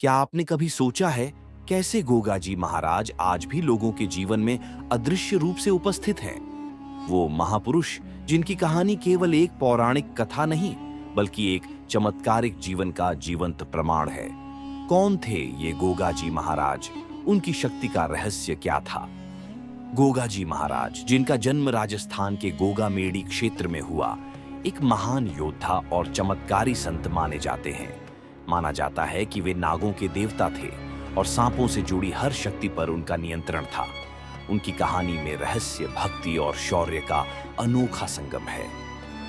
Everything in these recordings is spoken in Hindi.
क्या आपने कभी सोचा है कैसे गोगा जी महाराज आज भी लोगों के जीवन में अदृश्य रूप से उपस्थित हैं? वो महापुरुष जिनकी कहानी केवल एक पौराणिक कथा नहीं बल्कि एक चमत्कारिक जीवन का जीवंत प्रमाण है। कौन थे ये गोगा जी महाराज? उनकी शक्ति का रहस्य क्या था? गोगा जी महाराज, जिनका जन्म राजस्थान के गोगा मेड़ी क्षेत्र में हुआ, एक महान योद्धा और चमत्कारी संत माने जाते हैं। माना जाता है कि वे नागों के देवता थे और सांपों से जुड़ी हर शक्ति पर उनका नियंत्रण था। उनकी कहानी में रहस्य, भक्ति और शौर्य का अनोखा संगम है।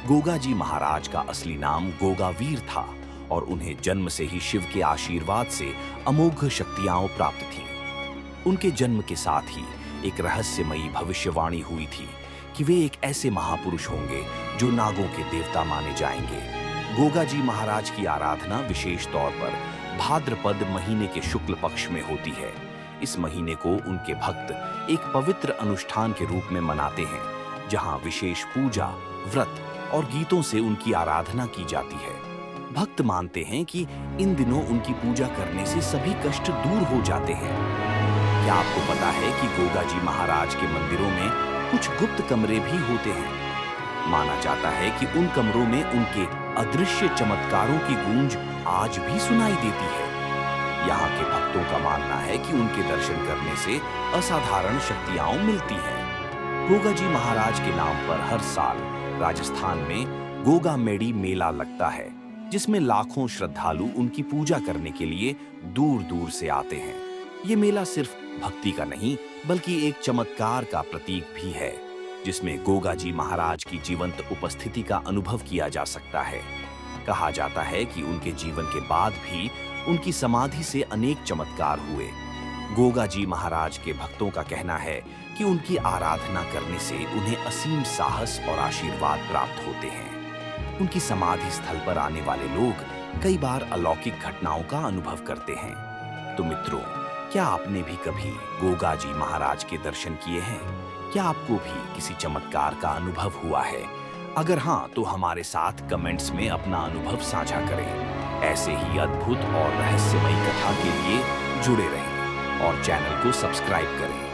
गोगा जी महाराज का असली नाम गोगावीर था और उन्हें जन्म से ही शिव के आशीर्वाद से अमोघ शक्तियां प्राप्त थीं। उनके जन्म के साथ ही एक रहस्यमयी भविष्यवाणी हुई थी कि वे एक ऐसे महापुरुष होंगे जो नागों के देवता माने जाएंगे। गोगा जी महाराज की आराधना विशेष तौर पर भाद्रपद महीने के शुक्ल पक्ष में होती है। इस महीने को उनके भक्त एक पवित्र अनुष्ठान के रूप में मनाते हैं, जहां विशेष पूजा, व्रत और गीतों से उनकी आराधना की जाती है। भक्त मानते हैं कि इन दिनों उनकी पूजा करने से सभी कष्ट दूर हो जाते हैं। क्या आपको पता है कि गोगा जी महाराज के मंदिरों में कुछ गुप्त कमरे भी होते हैं? माना जाता है कि उन कमरों में उनके अदृश्य चमत्कारों की गूंज आज भी सुनाई देती है। यहाँ के भक्तों का मानना है कि उनके दर्शन करने से असाधारण शक्तियां मिलती हैं। गोगा जी महाराज के नाम पर हर साल राजस्थान में गोगा मेड़ी मेला लगता है, जिसमें लाखों श्रद्धालु उनकी पूजा करने के लिए दूर दूर से आते हैं। ये मेला सिर्फ भक्ति का नहीं बल्कि एक चमत्कार का प्रतीक भी है, जिसमें गोगा जी महाराज की जीवंत उपस्थिति का अनुभव किया जा सकता है। कहा जाता है कि उनके जीवन के बाद भी उनकी समाधि से अनेक चमत्कार हुए। गोगा जी महाराज के भक्तों का कहना है कि उनकी आराधना करने से उन्हें असीम साहस और आशीर्वाद प्राप्त होते हैं। उनकी समाधि स्थल पर आने वाले लोग कई बार अलौकिक घटनाओं का अनुभव करते हैं। तो मित्रों, क्या आपने भी कभी गोगा जी महाराज के दर्शन किए हैं? क्या आपको भी किसी चमत्कार का अनुभव हुआ है? अगर हाँ, तो हमारे साथ कमेंट्स में अपना अनुभव साझा करें। ऐसे ही अद्भुत और रहस्यमयी कथा के लिए जुड़े रहें और चैनल को सब्सक्राइब करें।